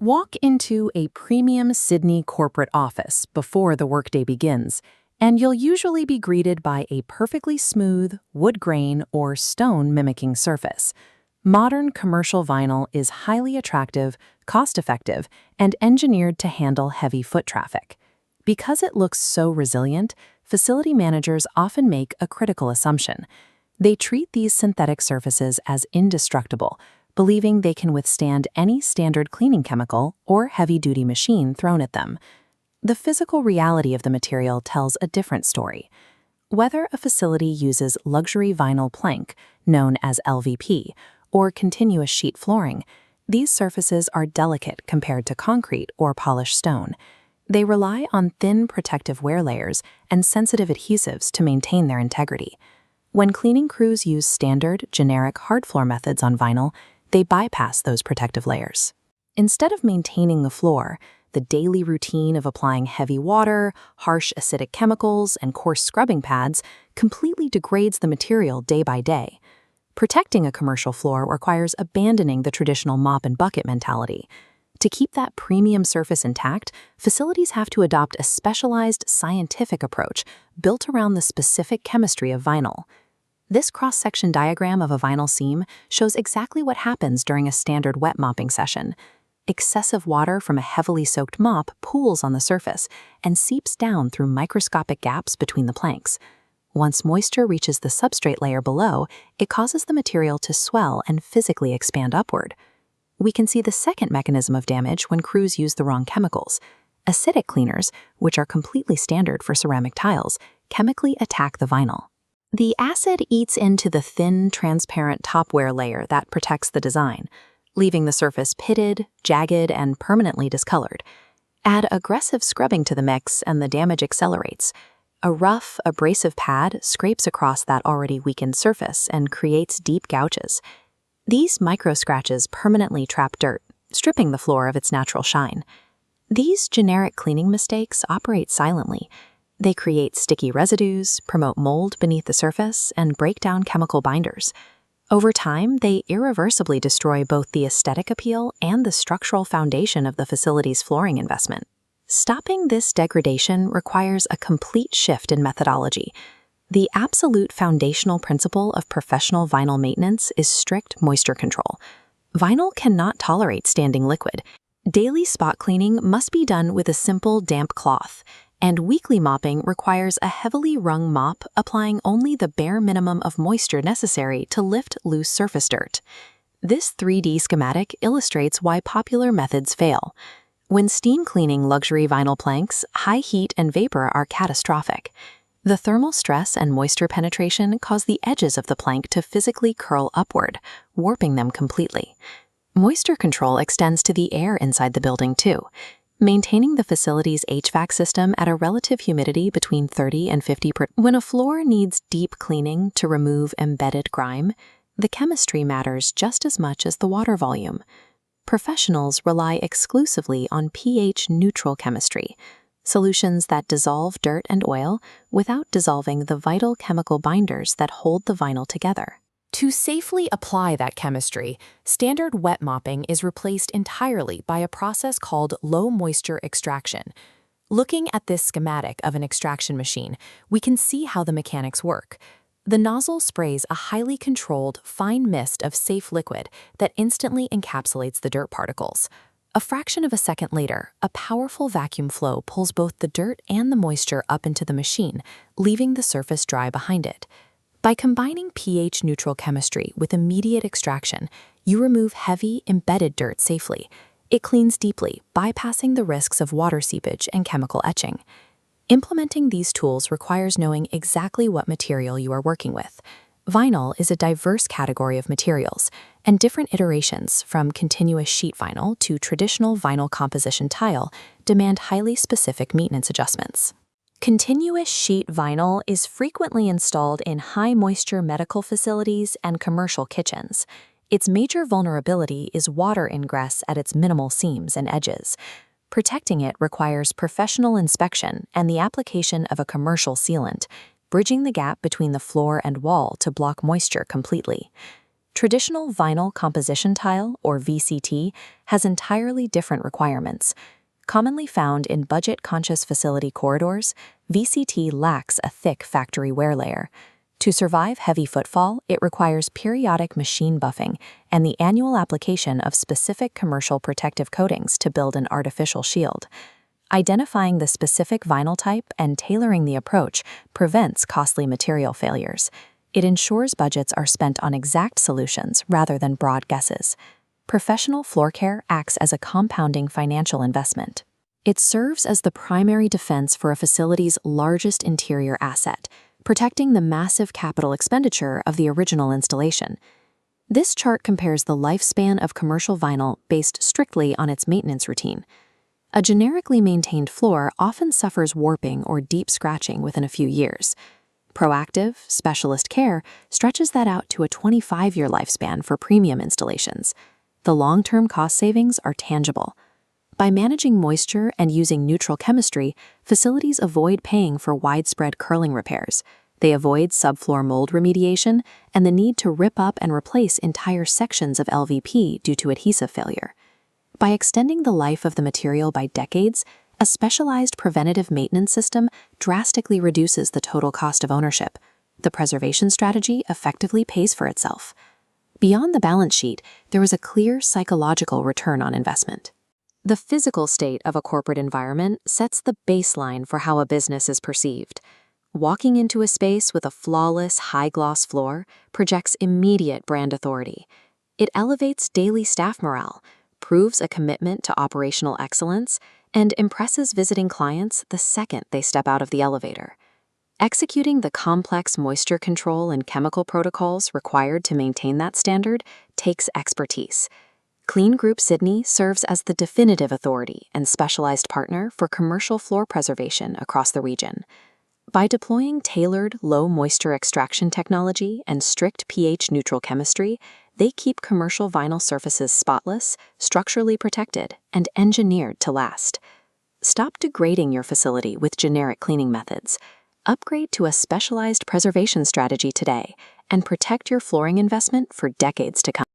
Walk into a premium Sydney corporate office before the workday begins, and you'll usually be greeted by a perfectly smooth, wood grain or stone mimicking surface. Modern commercial vinyl is highly attractive, cost-effective, and engineered to handle heavy foot traffic. Because it looks so resilient, facility managers often make a critical assumption. They treat these synthetic surfaces as indestructible, believing they can withstand any standard cleaning chemical or heavy-duty machine thrown at them. The physical reality of the material tells a different story. Whether a facility uses luxury vinyl plank, known as LVP, or continuous sheet flooring, these surfaces are delicate compared to concrete or polished stone. They rely on thin protective wear layers and sensitive adhesives to maintain their integrity. When cleaning crews use standard, generic hard floor methods on vinyl, they bypass those protective layers. Instead of maintaining the floor, the daily routine of applying heavy water, harsh acidic chemicals, and coarse scrubbing pads completely degrades the material day by day. Protecting a commercial floor requires abandoning the traditional mop and bucket mentality. To keep that premium surface intact, facilities have to adopt a specialized scientific approach built around the specific chemistry of vinyl. This cross-section diagram of a vinyl seam shows exactly what happens during a standard wet mopping session. Excessive water from a heavily soaked mop pools on the surface and seeps down through microscopic gaps between the planks. Once moisture reaches the substrate layer below, it causes the material to swell and physically expand upward. We can see the second mechanism of damage when crews use the wrong chemicals. Acidic cleaners, which are completely standard for ceramic tiles, chemically attack the vinyl. The acid eats into the thin, transparent topwear layer that protects the design, leaving the surface pitted, jagged, and permanently discolored. Add aggressive scrubbing to the mix and the damage accelerates. A rough, abrasive pad scrapes across that already weakened surface and creates deep gouges. These micro-scratches permanently trap dirt, stripping the floor of its natural shine. These generic cleaning mistakes operate silently. They create sticky residues, promote mold beneath the surface, and break down chemical binders. Over time, they irreversibly destroy both the aesthetic appeal and the structural foundation of the facility's flooring investment. Stopping this degradation requires a complete shift in methodology. The absolute foundational principle of professional vinyl maintenance is strict moisture control. Vinyl cannot tolerate standing liquid. Daily spot cleaning must be done with a simple damp cloth, and weekly mopping requires a heavily wrung mop applying only the bare minimum of moisture necessary to lift loose surface dirt. This 3D schematic illustrates why popular methods fail. When steam cleaning luxury vinyl planks, high heat and vapor are catastrophic. The thermal stress and moisture penetration cause the edges of the plank to physically curl upward, warping them completely. Moisture control extends to the air inside the building too. Maintaining the facility's HVAC system at a relative humidity between 30 and 50%. When a floor needs deep cleaning to remove embedded grime, the chemistry matters just as much as the water volume. Professionals rely exclusively on pH-neutral chemistry, solutions that dissolve dirt and oil without dissolving the vital chemical binders that hold the vinyl together. To safely apply that chemistry, standard wet mopping is replaced entirely by a process called low-moisture extraction. Looking at this schematic of an extraction machine, we can see how the mechanics work. The nozzle sprays a highly controlled, fine mist of safe liquid that instantly encapsulates the dirt particles. A fraction of a second later, a powerful vacuum flow pulls both the dirt and the moisture up into the machine, leaving the surface dry behind it. By combining pH-neutral chemistry with immediate extraction, you remove heavy, embedded dirt safely. It cleans deeply, bypassing the risks of water seepage and chemical etching. Implementing these tools requires knowing exactly what material you are working with. Vinyl is a diverse category of materials, and different iterations, from continuous sheet vinyl to traditional vinyl composition tile, demand highly specific maintenance adjustments. Continuous sheet vinyl is frequently installed in high-moisture medical facilities and commercial kitchens. Its major vulnerability is water ingress at its minimal seams and edges. Protecting it requires professional inspection and the application of a commercial sealant, bridging the gap between the floor and wall to block moisture completely. Traditional vinyl composition tile, or VCT, has entirely different requirements. Commonly found in budget-conscious facility corridors, VCT lacks a thick factory wear layer. To survive heavy footfall, it requires periodic machine buffing and the annual application of specific commercial protective coatings to build an artificial shield. Identifying the specific vinyl type and tailoring the approach prevents costly material failures. It ensures budgets are spent on exact solutions rather than broad guesses. Professional floor care acts as a compounding financial investment. It serves as the primary defense for a facility's largest interior asset, protecting the massive capital expenditure of the original installation. This chart compares the lifespan of commercial vinyl based strictly on its maintenance routine. A generically maintained floor often suffers warping or deep scratching within a few years. Proactive, specialist care stretches that out to a 25-year lifespan for premium installations. The long-term cost savings are tangible. By managing moisture and using neutral chemistry, facilities avoid paying for widespread curling repairs. They avoid subfloor mold remediation and the need to rip up and replace entire sections of LVP due to adhesive failure. By extending the life of the material by decades, a specialized preventative maintenance system drastically reduces the total cost of ownership. The preservation strategy effectively pays for itself. Beyond the balance sheet, there is a clear psychological return on investment. The physical state of a corporate environment sets the baseline for how a business is perceived. Walking into a space with a flawless, high-gloss floor projects immediate brand authority. It elevates daily staff morale, proves a commitment to operational excellence, and impresses visiting clients the second they step out of the elevator. Executing the complex moisture control and chemical protocols required to maintain that standard takes expertise. Clean Group Sydney serves as the definitive authority and specialized partner for commercial floor preservation across the region. By deploying tailored low-moisture extraction technology and strict pH-neutral chemistry, they keep commercial vinyl surfaces spotless, structurally protected, and engineered to last. Stop degrading your facility with generic cleaning methods. Upgrade to a specialized preservation strategy today and protect your flooring investment for decades to come.